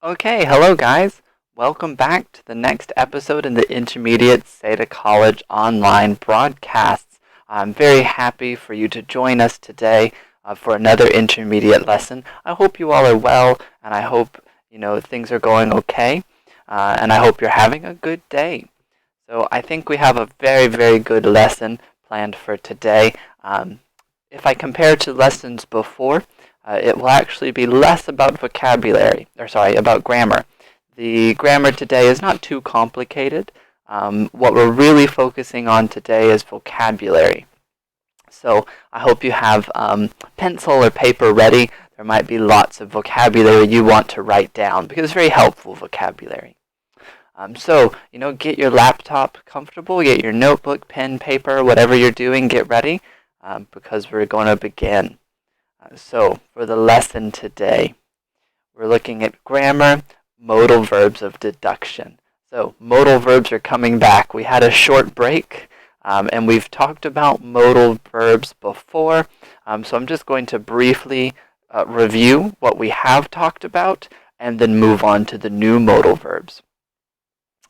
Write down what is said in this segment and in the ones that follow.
Okay, hello guys. Welcome back to the next episode in the Intermediate SEDA College online broadcasts. I'm very happy for you to join us today for another intermediate lesson. I hope you all are well, and I hope things are going okay, and I hope you're having a good day. So I think we have a very, very good lesson planned for today. If I compare to lessons before, it will actually be less about about grammar. The grammar today is not too complicated. What we're really focusing on today is vocabulary. So I hope you have pencil or paper ready. There might be lots of vocabulary you want to write down because it's very helpful vocabulary. Get your laptop comfortable, get your notebook, pen, paper, whatever you're doing, get ready because we're going to begin. So for the lesson today, we're looking at grammar, modal verbs of deduction. So modal verbs are coming back. We had a short break, and we've talked about modal verbs before. So I'm just going to briefly review what we have talked about and then move on to the new modal verbs.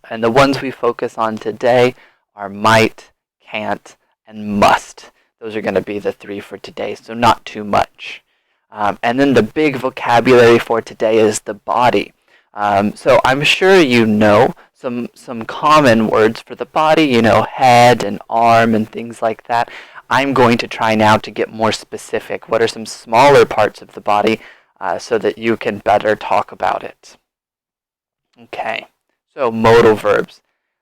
And the ones we focus on today are might, can't, and must. Those are going to be the three for today, so not too much. And then the big vocabulary for today is the body. So I'm sure you know some common words for the body, head and arm and things like that. I'm going to try now to get more specific. What are some smaller parts of the body so that you can better talk about it? Okay, so modal verbs.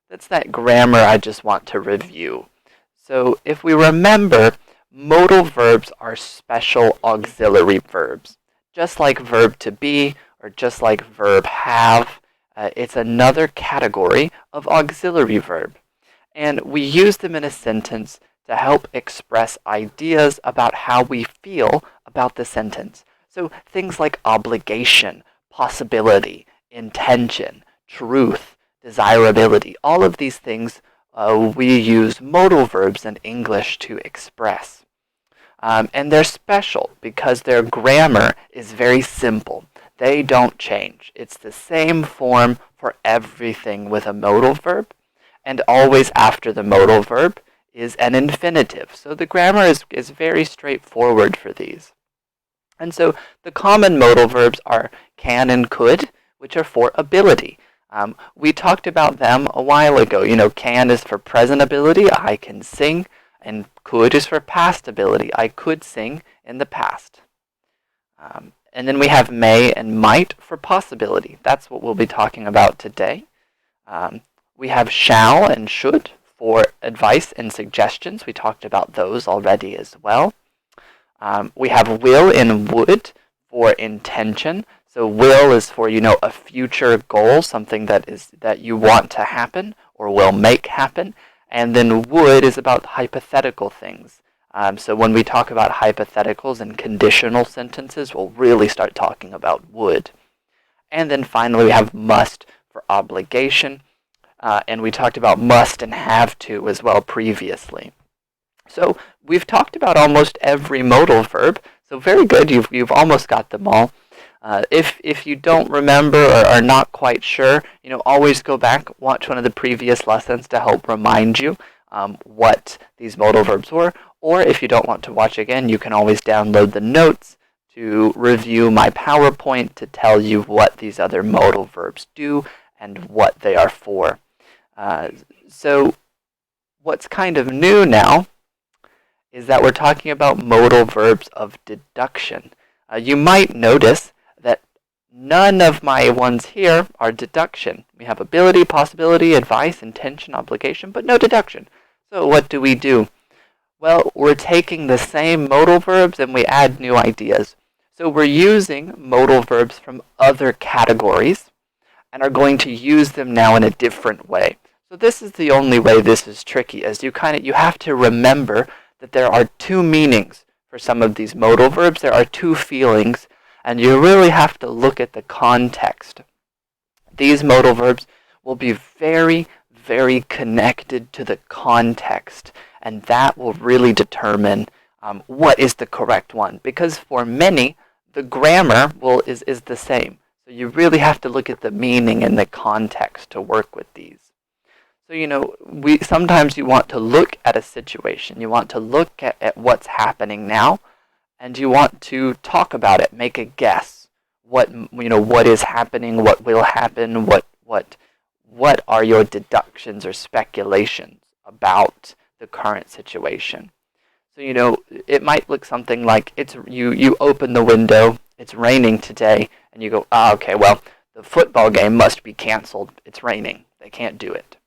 That's that grammar I just want to review. So if we remember, modal verbs are special auxiliary verbs. Just like verb to be or just like verb have, it's another category of auxiliary verb. And we use them in a sentence to help express ideas about how we feel about the sentence. So things like obligation, possibility, intention, truth, desirability, all of these things we use modal verbs in English to express. And they're special because their grammar is very simple. They don't change. It's the same form for everything with a modal verb, and always after the modal verb is an infinitive. So the grammar is very straightforward for these. And so the common modal verbs are can and could, which are for ability. We talked about them a while ago. Can is for present ability, I can sing, and could is for past ability, I could sing in the past. And then we have may and might for possibility. That's what we'll be talking about today. We have shall and should for advice and suggestions. We talked about those already as well. We have will and would for intention. So will is for, a future goal, something that you want to happen or will make happen. And then would is about hypothetical things. So when we talk about hypotheticals and conditional sentences, we'll really start talking about would. And then finally we have must for obligation. And we talked about must and have to as well previously. So we've talked about almost every modal verb. So very good, you've almost got them all. If you don't remember or are not quite sure, always go back, watch one of the previous lessons to help remind you what these modal verbs were. Or if you don't want to watch again, you can always download the notes to review my PowerPoint to tell you what these other modal verbs do and what they are for. So what's kind of new now is that we're talking about modal verbs of deduction. You might notice that none of my ones here are deduction. We have ability, possibility, advice, intention, obligation, but no deduction. So what do? Well, we're taking the same modal verbs and we add new ideas. So we're using modal verbs from other categories and are going to use them now in a different way. So this is the only way this is tricky, as you have to remember that there are two meanings for some of these modal verbs. There are two feelings, and you really have to look at the context. These modal verbs will be very, very connected to the context, and that will really determine what is the correct one. Because for many, the grammar is the same. So you really have to look at the meaning and the context to work with these. So, sometimes you want to look at a situation, you want to look at what's happening now, and you want to talk about it, make a guess. What is happening, what will happen, what are your deductions or speculations about the current situation. So, it might look something like you open the window, it's raining today, and you go, okay, well, the football game must be canceled. It's raining. They can't do it.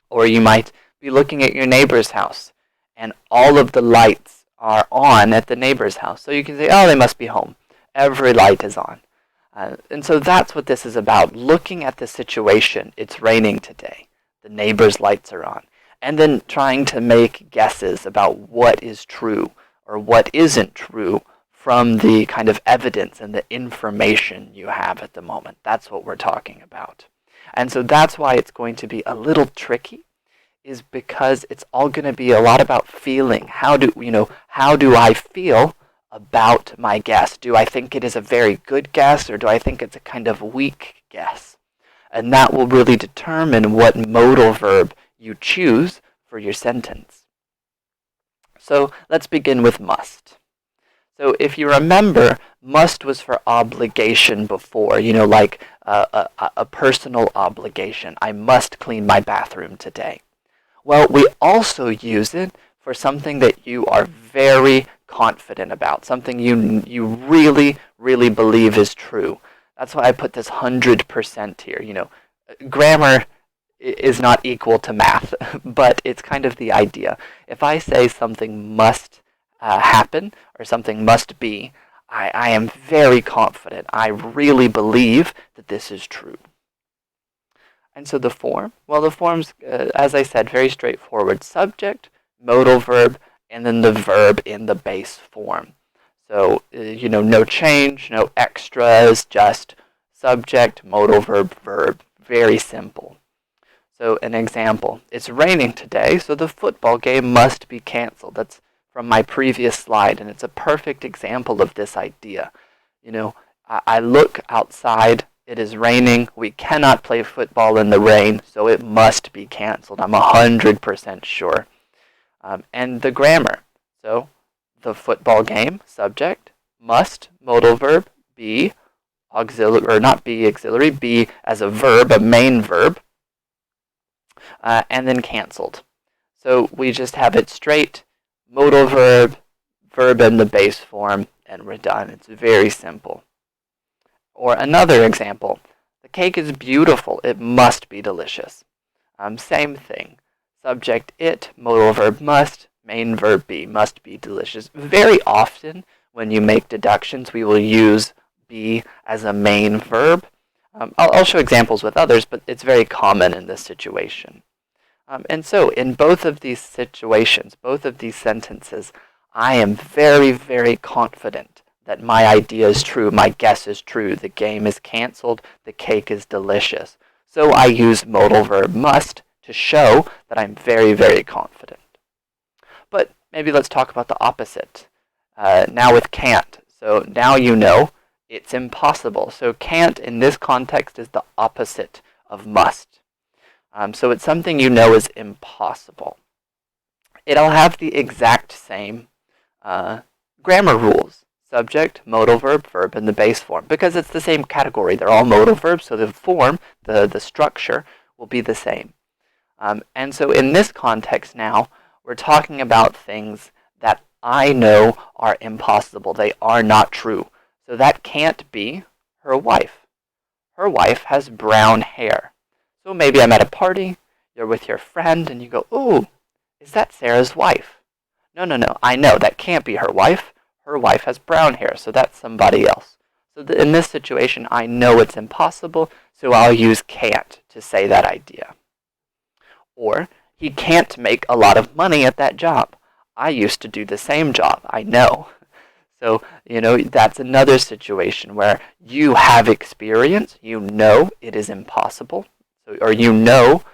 Or you might be looking at your neighbor's house, and all of the lights are on at the neighbor's house. So you can say, oh, they must be home. Every light is on. And so that's what this is about, looking at the situation. It's raining today. The neighbor's lights are on. And then trying to make guesses about what is true or what isn't true from the kind of evidence and the information you have at the moment. That's what we're talking about. And so that's why it's going to be a little tricky, is because it's all going to be a lot about feeling. How do I feel about my guess? Do I think it is a very good guess, or do I think it's a kind of weak guess? And that will really determine what modal verb you choose for your sentence. So let's begin with must. So if you remember, must was for obligation before, like a personal obligation. I must clean my bathroom today. Well, we also use it for something that you are very confident about, something you really, really believe is true. That's why I put this 100% here. Grammar is not equal to math, but it's kind of the idea. If I say something must happen or something must be, I am very confident. I really believe that this is true. And so the form, well, the form's, as I said, very straightforward. Subject, modal verb, and then the verb in the base form. So, no change, no extras, just subject, modal verb, verb. Very simple. So an example, it's raining today, so the football game must be canceled. That's from my previous slide, and it's a perfect example of this idea. I look outside, it is raining, we cannot play football in the rain, so it must be canceled. I'm 100% sure. And the grammar, so the football game, subject, must, modal verb, be, auxiliary, or not be auxiliary, be as a verb, a main verb, and then canceled. So we just have it straight, modal verb, verb in the base form, and we're done. It's very simple. Or another example, the cake is beautiful, it must be delicious. Same thing, subject it, modal verb must, main verb be, must be delicious. Very often when you make deductions, we will use be as a main verb. I'll show examples with others, but it's very common in this situation. And so in both of these situations, both of these sentences, I am very, very confident that my idea is true, my guess is true, the game is canceled, the cake is delicious. So I use modal verb must to show that I'm very, very confident. But maybe let's talk about the opposite. Now with can't. So now you know it's impossible. So can't in this context is the opposite of must. So it's something you know is impossible. It'll have the exact same grammar rules. Subject, modal verb, verb in the base form. Because it's the same category. They're all modal verbs, so the form, the structure, will be the same. And so in this context now, we're talking about things that I know are impossible. They are not true. So that can't be her wife. Her wife has brown hair. So maybe I'm at a party, you're with your friend, and you go, ooh, is that Sarah's wife? No, I know, that can't be her wife. Her wife has brown hair, so that's somebody else. So in this situation, I know it's impossible, so I'll use can't to say that idea. Or, he can't make a lot of money at that job. I used to do the same job, I know. So, that's another situation where you have experience, you know it is impossible, or you know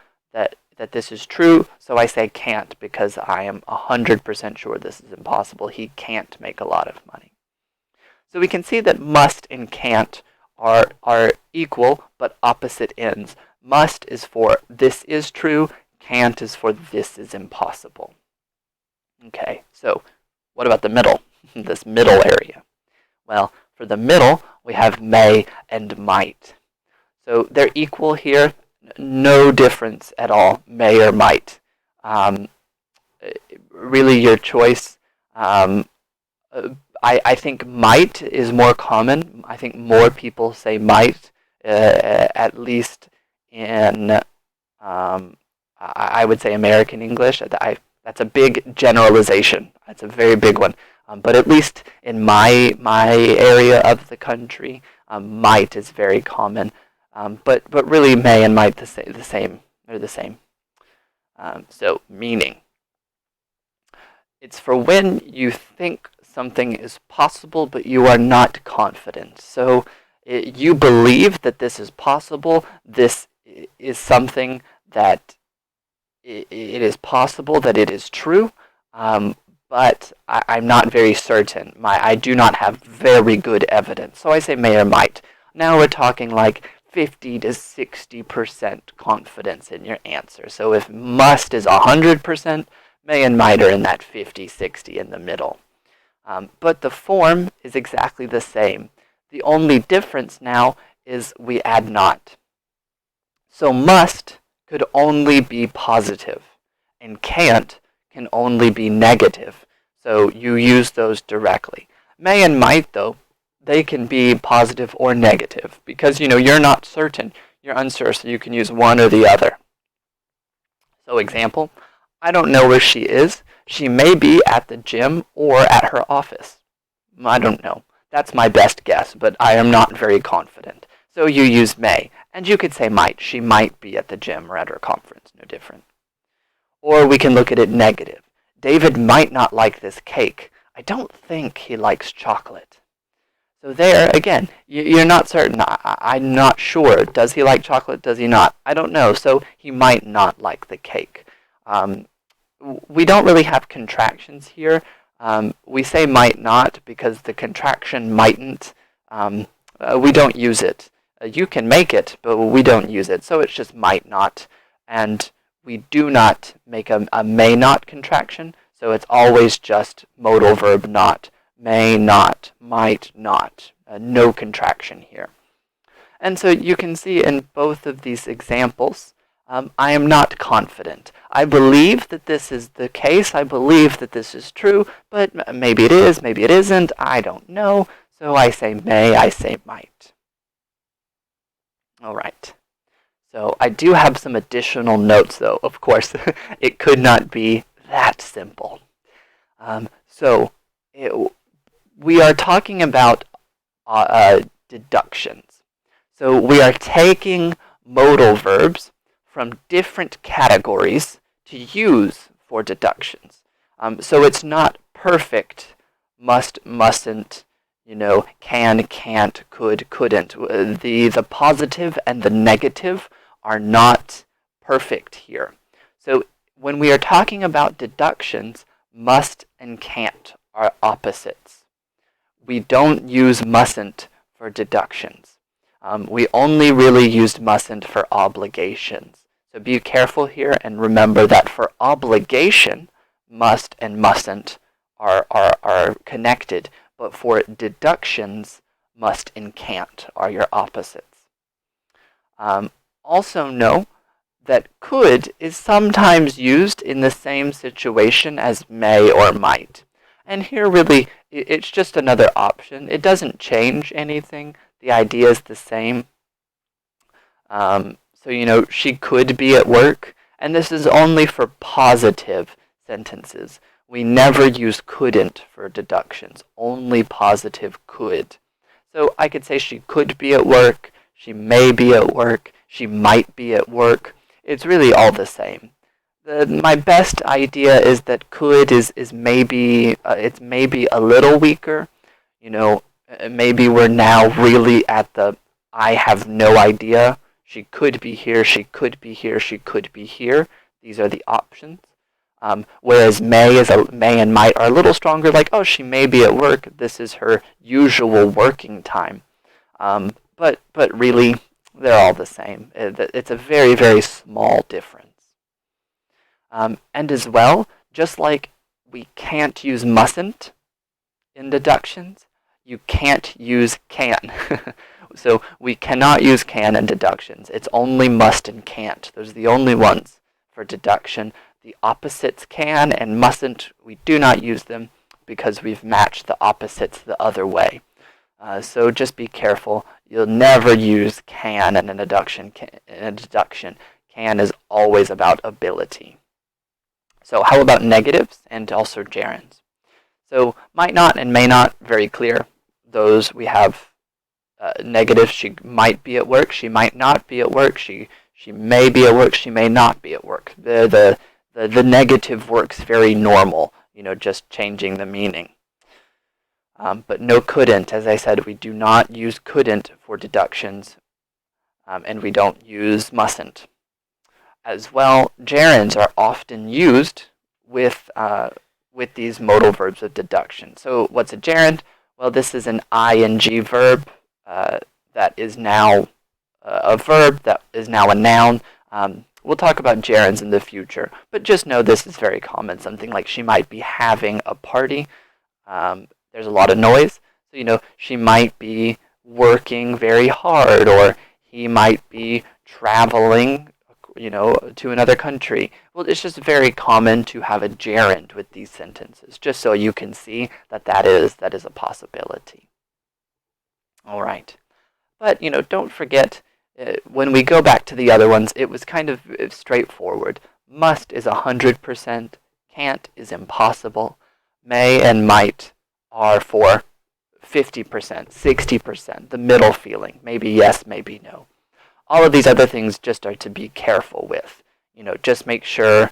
that this is true, so I say can't because I am 100% sure this is impossible. He can't make a lot of money. So we can see that must and can't are equal but opposite ends. Must is for this is true. Can't is for this is impossible. Okay, so what about the middle? This middle area. Well, for the middle, we have may and might. So they're equal here. No difference at all, may or might. Really your choice. I think might is more common. I think more people say might, at least in, I would say American English. That's a big generalization. That's a very big one. But at least in my area of the country, might is very common. But really may and might the same. They're the same. So meaning. It's for when you think something is possible, but you are not confident. So you believe that this is possible. This is something that it is possible, that it is true, but I'm not very certain. I do not have very good evidence. So I say may or might. Now we're talking like 50 to 60% confidence in your answer. So if must is 100%, may and might are in that 50-60 in the middle. But the form is exactly the same. The only difference now is we add not. So must could only be positive, and can't can only be negative. So you use those directly. May and might, though, they can be positive or negative because you're not certain. You're unsure, so you can use one or the other. So example, I don't know where she is. She may be at the gym or at her office. I don't know. That's my best guess, but I am not very confident. So you use may. And you could say might. She might be at the gym or at her conference. No different. Or we can look at it negative. David might not like this cake. I don't think he likes chocolate. So there, again, you're not certain. I'm not sure. Does he like chocolate? Does he not? I don't know. So he might not like the cake. We don't really have contractions here. We say might not because the contraction mightn't. We don't use it. You can make it, but we don't use it. So it's just might not. And we do not make a may not contraction. So it's always just modal verb not. May not, might not. No contraction here. And so you can see in both of these examples, I am not confident. I believe that this is the case. I believe that this is true, but maybe it is, maybe it isn't. I don't know. So I say may, I say might. All right. So I do have some additional notes, though. Of course, it could not be that simple. We are talking about deductions. So we are taking modal verbs from different categories to use for deductions. So it's not perfect must, mustn't, can, can't, could, couldn't. The positive and the negative are not perfect here. So when we are talking about deductions, must and can't are opposites. We don't use mustn't for deductions. We only really used mustn't for obligations. So be careful here and remember that for obligation, must and mustn't are connected, but for deductions, must and can't are your opposites. Also know that could is sometimes used in the same situation as may or might. And here really, it's just another option. It doesn't change anything. The idea is the same. So, she could be at work. And this is only for positive sentences. We never use couldn't for deductions. Only positive could. So I could say she could be at work. She may be at work. She might be at work. It's really all the same. My best idea is that could is maybe it's maybe a little weaker. Maybe we're now really at the I have no idea. She could be here. She could be here. She could be here. These are the options. Whereas may and might are a little stronger. Like, oh, she may be at work. This is her usual working time. but really, they're all the same. It's a very, very small difference. And as well, just like we can't use mustn't in deductions, you can't use can. So we cannot use can in deductions. It's only must and can't. Those are the only ones for deduction. The opposites can and mustn't, we do not use them because we've matched the opposites the other way. So just be careful. You'll never use can in a deduction. Can is always about ability. So how about negatives and also gerunds? So might not and may not, very clear. Those we have negative. She might be at work. She might not be at work. She may be at work. She may not be at work. The negative works very normal. Just changing the meaning. But no couldn't. As I said, we do not use couldn't for deductions, and we don't use mustn't. As well, gerunds are often used with these modal verbs of deduction. So what's a gerund? Well, this is an ing verb that is now a verb that is now a noun. We'll talk about gerunds in the future, but just know this is very common. Something like she might be having a party. There's a lot of noise, so she might be working very hard, or he might be traveling to another country. Well, it's just very common to have a gerund with these sentences, just so you can see that is a possibility. All right. But, don't forget, when we go back to the other ones, it was kind of straightforward. Must is 100%. Can't is impossible. May and might are for 50%, 60%, the middle feeling. Maybe yes, maybe no. All of these other things just are to be careful with. Just make sure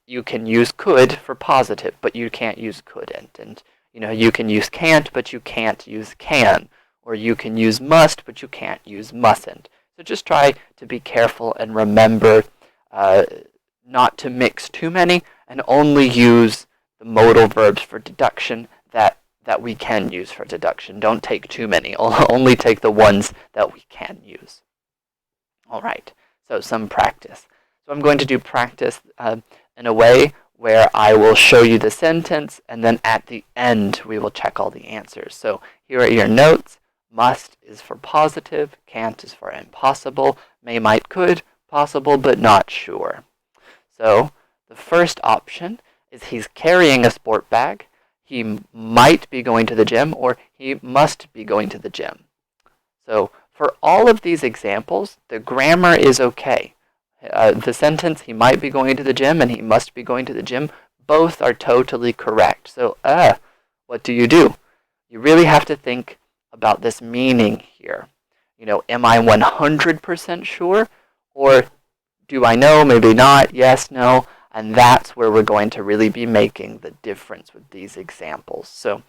you can use could for positive, but you can't use couldn't. And, you can use can't, but you can't use can. Or you can use must, but you can't use mustn't. So just try to be careful and remember not to mix too many and only use the modal verbs for deduction that we can use for deduction. Don't take too many. Only take the ones that we can use. All right, so some practice. So I'm going to do practice in a way where I will show you the sentence, and then at the end we will check all the answers. So here are your notes. Must is for positive, can't is for impossible, may, might, could, possible but not sure. So the first option is he's carrying a sport bag. He might be going to the gym, or he must be going to the gym. So for all of these examples, the grammar is okay. The sentence, he might be going to the gym and he must be going to the gym, both are totally correct. So, what do? You really have to think about this meaning here. Am I 100% sure? Or do I know, maybe not, yes, no? And that's where we're going to really be making the difference with these examples. So,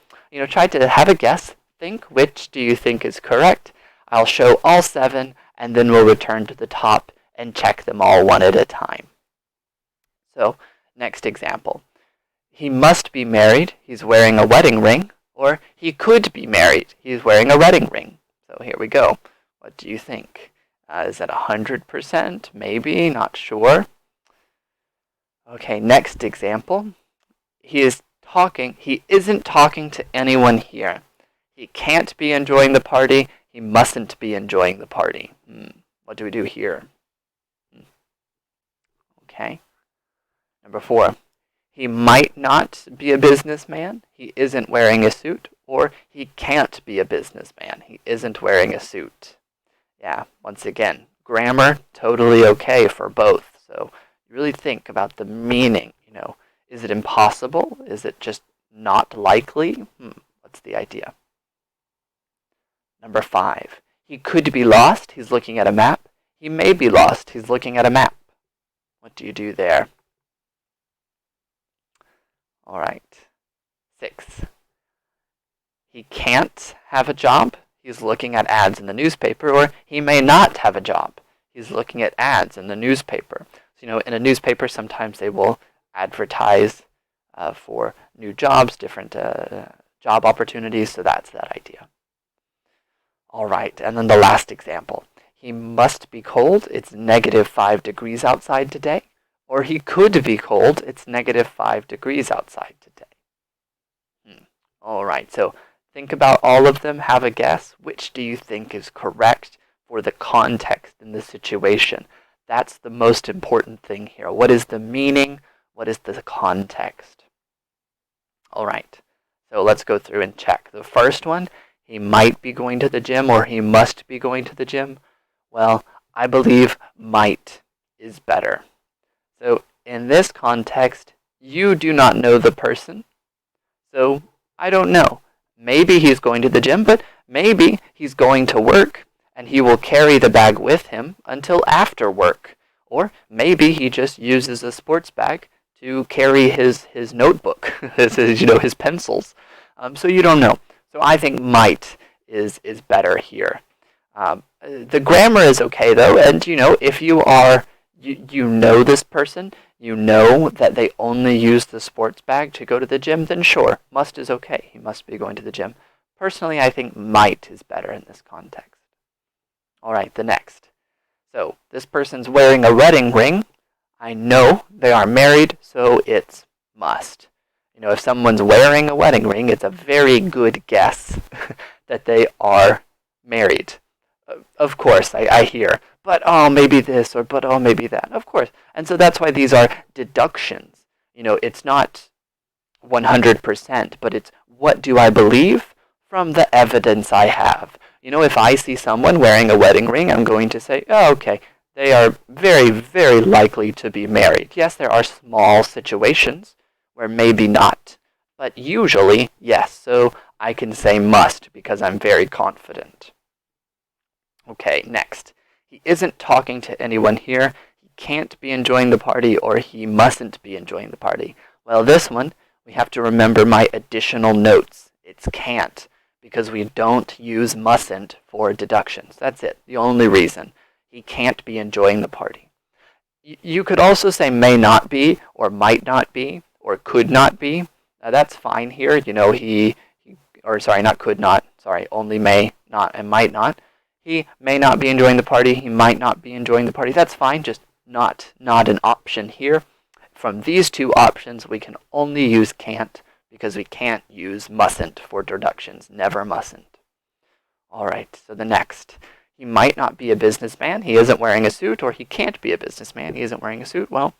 try to have a guess. Think, which do you think is correct? I'll show all 7, and then we'll return to the top and check them all one at a time. So, next example. He must be married. He's wearing a wedding ring. Or he could be married. He's wearing a wedding ring. So here we go. What do you think? Is that 100%? Maybe, not sure. Okay, next example. He isn't talking to anyone here. He can't be enjoying the party. He mustn't be enjoying the party. What do we do here? Okay. Number 4. He might not be a businessman. He isn't wearing a suit. Or he can't be a businessman. He isn't wearing a suit. Yeah, once again, grammar, totally okay for both. So you really think about the meaning. Is it impossible? Is it just not likely? What's the idea? Number 5. He could be lost. He's looking at a map. He may be lost. He's looking at a map. What do you do there? All right. 6. He can't have a job. He's looking at ads in the newspaper. Or he may not have a job. He's looking at ads in the newspaper. So, in a newspaper, sometimes they will advertise for new jobs, different job opportunities. So that's that idea. All right, and then the last example. He must be cold. It's -5 degrees outside today. Or he could be cold. It's -5 degrees outside today. All right, so think about all of them. Have a guess. Which do you think is correct for the context in the situation? That's the most important thing here. What is the meaning? What is the context? All right, so let's go through and check. The first one, he might be going to the gym or he must be going to the gym. Well, I believe might is better. So in this context, you do not know the person. So I don't know. Maybe he's going to the gym, but maybe he's going to work and he will carry the bag with him until after work. Or maybe he just uses a sports bag to carry his notebook, his pencils. So you don't know. So I think might is better here. The grammar is okay though, and if you are you know this person, you know that they only use the sports bag to go to the gym, then sure, must is okay. He must be going to the gym. Personally, I think might is better in this context. All right, the next. So this person's wearing a wedding ring. I know they are married, so it's must. If someone's wearing a wedding ring, it's a very good guess that they are married. Of course, I hear, but oh, maybe this, or but oh, maybe that. Of course. And so that's why these are deductions. It's not 100%, but it's what do I believe from the evidence I have. If I see someone wearing a wedding ring, I'm going to say, oh, okay, they are very, very likely to be married. Yes, there are small situations where maybe not, but usually, yes. So I can say must because I'm very confident. Okay, next. He isn't talking to anyone here. He can't be enjoying the party, or he mustn't be enjoying the party. Well, this one, we have to remember my additional notes. It's can't, because we don't use mustn't for deductions. That's it, the only reason. He can't be enjoying the party. You could also say may not be, or might not be, or could not be. That's fine here. Not could not. Only may not and might not. He may not be enjoying the party. He might not be enjoying the party. That's fine, just not an option here. From these two options, we can only use can't because we can't use mustn't for deductions. Never mustn't. All right, so the next. He might not be a businessman. He isn't wearing a suit, or he can't be a businessman. He isn't wearing a suit. Well,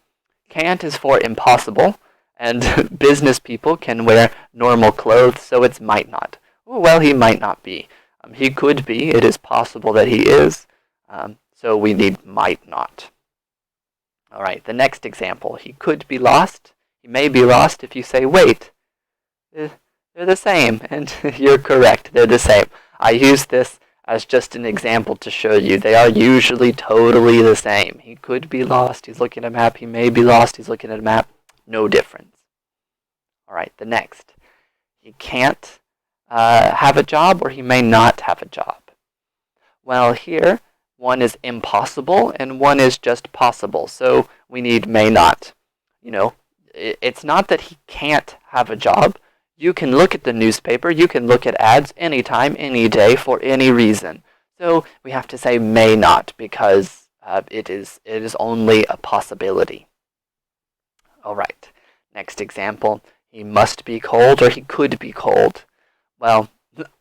can't is for impossible, and business people can wear normal clothes, so it's might not. Well, he might not be. He could be. It is possible that he is. So we need might not. All right, the next example. He could be lost. He may be lost if you say, wait, they're the same. And you're correct. They're the same. I use this as just an example to show you they are usually totally the same. He could be lost. He's looking at a map. He may be lost. He's looking at a map. No difference. All right, the next. He can't have a job, or he may not have a job. Well, here, one is impossible and one is just possible. So we need may not. It's not that he can't have a job. You can look at the newspaper. You can look at ads anytime, any day, for any reason. So we have to say may not because it is only a possibility. All right, next example. He must be cold, or he could be cold. Well,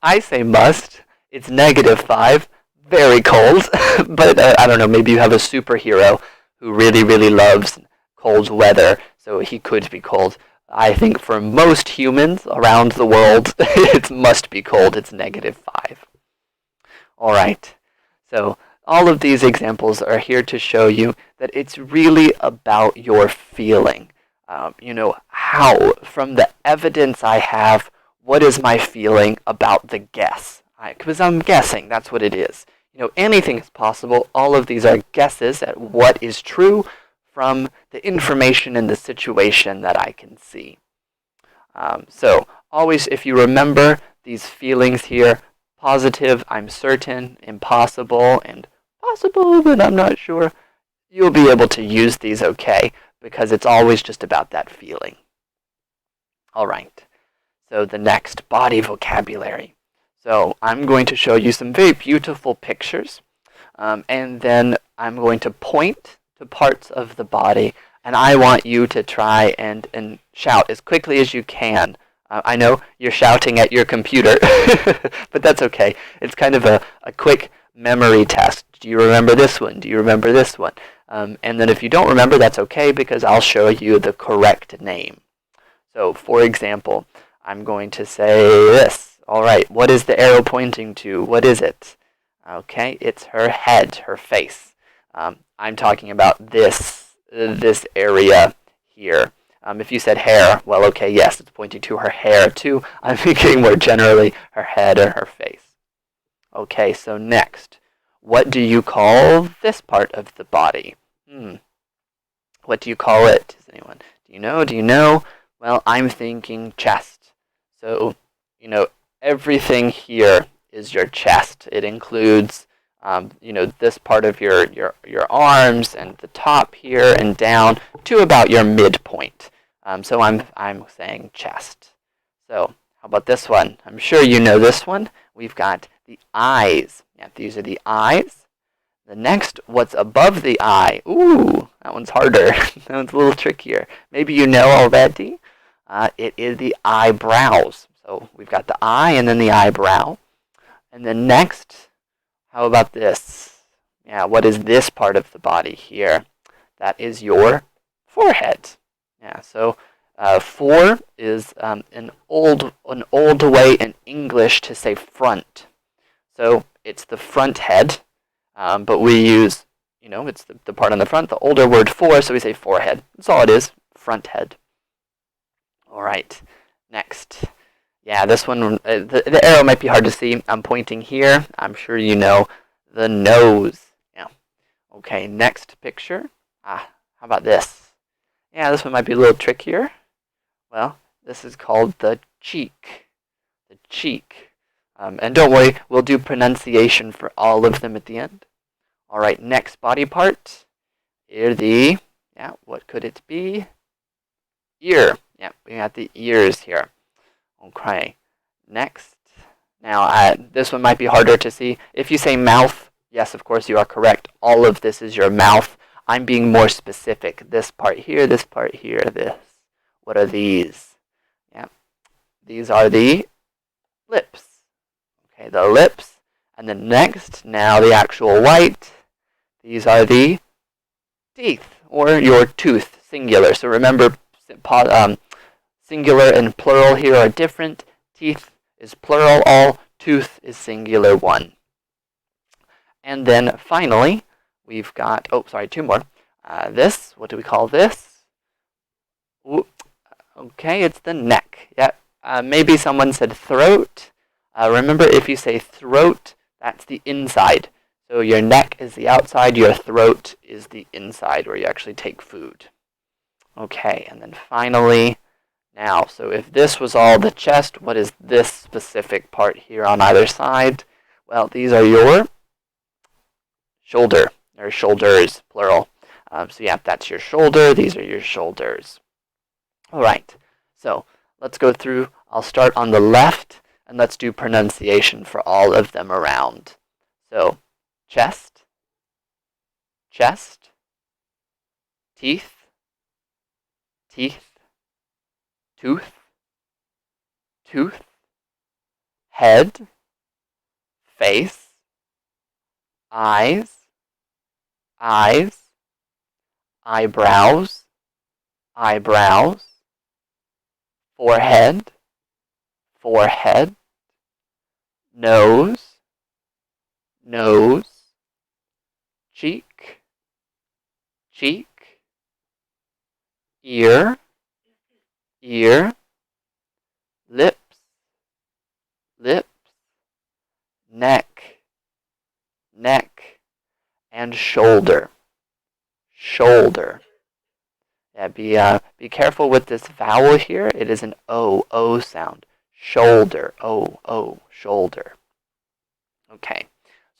I say must. It's -5, very cold. But I don't know, maybe you have a superhero who really, really loves cold weather, so he could be cold. I think for most humans around the world, it must be cold. It's -5. All right, so all of these examples are here to show you that it's really about your feeling. How, from the evidence I have, what is my feeling about the guess? Because I'm guessing, that's what it is. Anything is possible. All of these are guesses at what is true from the information in the situation that I can see. So always, if you remember these feelings here, positive, I'm certain, impossible, and possible, but I'm not sure, you'll be able to use these okay, because it's always just about that feeling. All right. So the next, body vocabulary. So I'm going to show you some very beautiful pictures, and then I'm going to point to parts of the body, and I want you to try and shout as quickly as you can. I know you're shouting at your computer, but that's okay. It's kind of a quick memory test. Do you remember this one? Do you remember this one? And then if you don't remember, that's okay, because I'll show you the correct name. So, for example, I'm going to say this. All right, what is the arrow pointing to? What is it? Okay, it's her head, her face. I'm talking about this area here. If you said hair, well, okay, yes, it's pointing to her hair too. I'm thinking more generally her head or her face. Okay, so next, what do you call this part of the body? What do you call it? Does anyone? Do you know? Do you know? Well, I'm thinking chest. So, everything here is your chest. It includes, this part of your arms and the top here and down to about your midpoint. So I'm saying chest. So how about this one? I'm sure you know this one. We've got the eyes. Yeah, these are the eyes. The next, what's above the eye? Ooh, that one's harder. That one's a little trickier. Maybe you know already. It is the eyebrows. So we've got the eye and then the eyebrow. And then next, how about this? Yeah, what is this part of the body here? That is your forehead. Yeah, so fore is an old way in English to say front. So it's the front head, but we use, it's the part on the front, the older word for, so we say forehead. That's all it is, front head. All right, next. Yeah, this one, the arrow might be hard to see. I'm pointing here. I'm sure you know the nose. Yeah. Okay, next picture. How about this? Yeah, this one might be a little trickier. Well, this is called the cheek. The cheek. And don't worry, we'll do pronunciation for all of them at the end. All right, next body part. Here what could it be? Ear. Yeah, we got the ears here. Okay, next. Now, this one might be harder to see. If you say mouth, yes, of course, you are correct. All of this is your mouth. I'm being more specific. This part here, this part here, this. What are these? Yeah, these are the lips. Okay, the lips. And then next, now the actual white. These are the teeth, or your tooth, singular. So remember, singular and plural here are different. Teeth is plural all, tooth is singular one. And then finally, we've got, two more. This, what do we call this? Ooh, okay, it's the neck. Yeah, maybe someone said throat. Remember, if you say throat, that's the inside. So your neck is the outside, your throat is the inside, where you actually take food. Okay, and then finally, now, so if this was all the chest, what is this specific part here on either side? Well, these are your shoulder, or shoulders, plural. So yeah, that's your shoulder, these are your shoulders. All right, so let's go through. I'll start on the left, and let's do pronunciation for all of them around. So, chest, chest, teeth, teeth, tooth, tooth, head, face, eyes, eyes, eyebrows, eyebrows, forehead, forehead, nose, nose, cheek, cheek, ear, ear, lips, lips, neck, neck, and shoulder, shoulder. Yeah, be careful with this vowel here. It is an O sound. Shoulder, O, shoulder. Okay,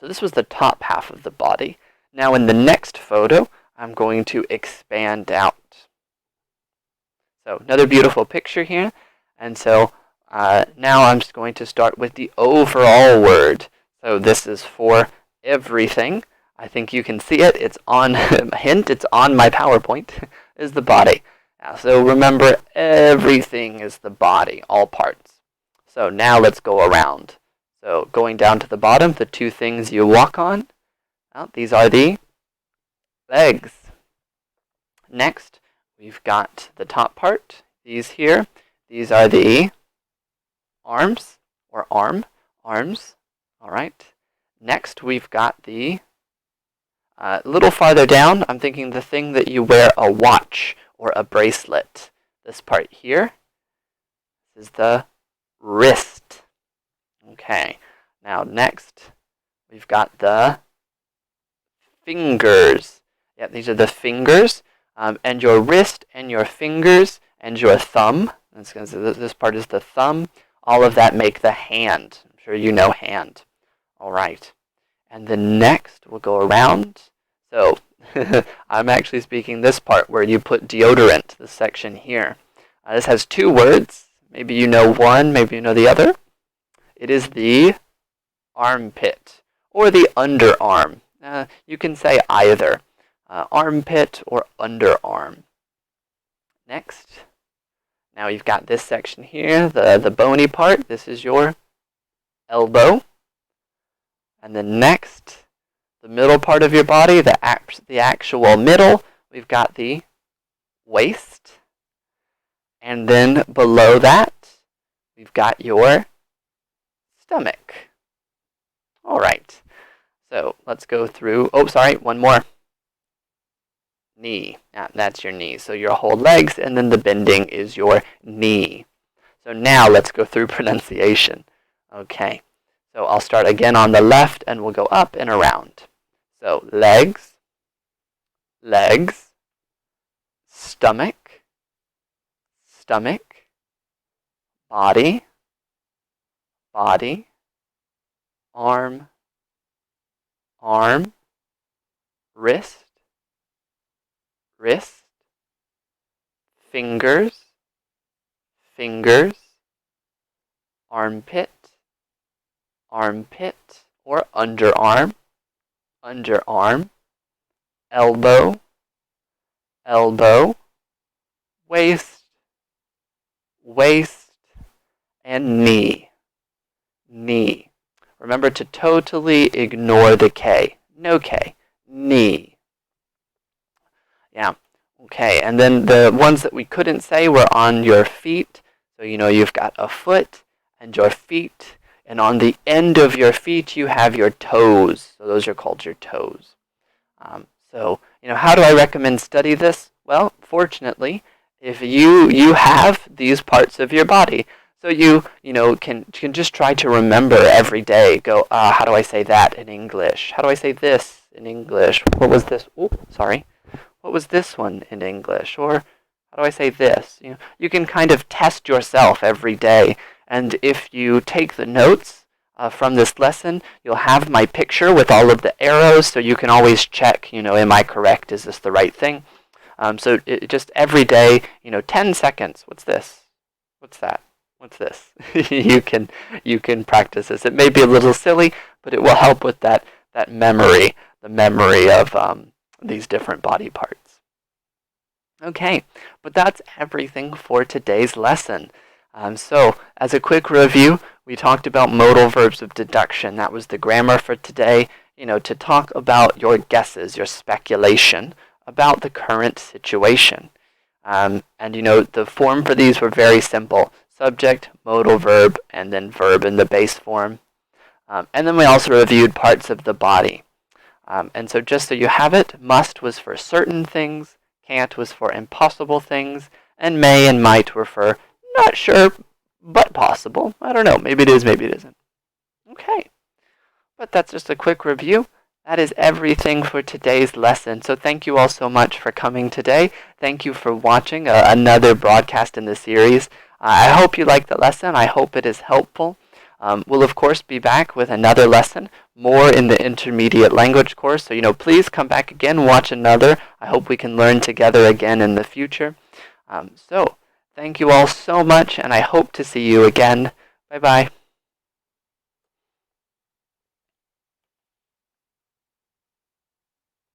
so this was the top half of the body. Now in the next photo, I'm going to expand out. So another beautiful picture here. And so now I'm just going to start with the overall word. So this is for everything. I think you can see it. It's on, hint, it's on my PowerPoint, is the body. So remember, everything is the body, all parts. So now let's go around. So going down to the bottom, the two things you walk on, well, these are the legs. Next, we've got the top part, these here. These are the arms, or arms. All right. Next, we've got the, a little farther down, I'm thinking the thing that you wear a watch or a bracelet. This part here is the wrist. Okay. Now next, we've got the fingers. Yeah, these are the fingers. And your wrist and your fingers and your thumb. This part is the thumb. All of that make the hand. I'm sure you know hand. All right. And then next, we'll go around. So I'm actually speaking this part where you put deodorant, this section here. This has two words. Maybe you know one, maybe you know the other. It is the armpit or the underarm. You can say either. Armpit or underarm. Next. Now you've got this section here, the bony part. This is your elbow. And then next, the middle part of your body, the actual middle, we've got the waist. And then below that, we've got your stomach. All right. So let's go through. Oh, sorry, one more. Knee. That's your knee. So your whole legs, and then the bending is your knee. So now let's go through pronunciation. Okay. So I'll start again on the left, and we'll go up and around. So legs, legs, stomach, stomach, body, body, arm, arm, wrist, wrist, fingers, fingers, armpit, armpit, or underarm, underarm, elbow, elbow, waist, waist, and knee, knee. Remember to totally ignore the K. No K. Knee. Yeah. Okay, and then the ones that we couldn't say were on your feet. So you've got a foot and your feet. And on the end of your feet, you have your toes. So those are called your toes. So how do I recommend study this? Well, fortunately, if you have these parts of your body, so you can just try to remember every day. Go, how do I say that in English? How do I say this in English? What was this? Oh, sorry. What was this one in English? Or how do I say this? You can kind of test yourself every day. And if you take the notes from this lesson, you'll have my picture with all of the arrows, so you can always check, am I correct? Is this the right thing? So just every day, 10 seconds. What's this? What's that? What's this? you can practice this. It may be a little silly, but it will help with that memory, the memory of these different body parts. Okay, but that's everything for today's lesson. So, as a quick review, we talked about modal verbs of deduction. That was the grammar for today, to talk about your guesses, your speculation about the current situation. And, the form for these were very simple. Subject, modal verb, and then verb in the base form. And then we also reviewed parts of the body. And so just so you have it, must was for certain things, can't was for impossible things, and may and might were for not sure, but possible. I don't know. Maybe it is, maybe it isn't. Okay. But that's just a quick review. That is everything for today's lesson. So thank you all so much for coming today. Thank you for watching another broadcast in the series. I hope you liked the lesson. I hope it is helpful. We'll, of course, be back with another lesson, more in the intermediate language course. So, please come back again, watch another. I hope we can learn together again in the future. So, Thank you all so much, and I hope to see you again. Bye-bye.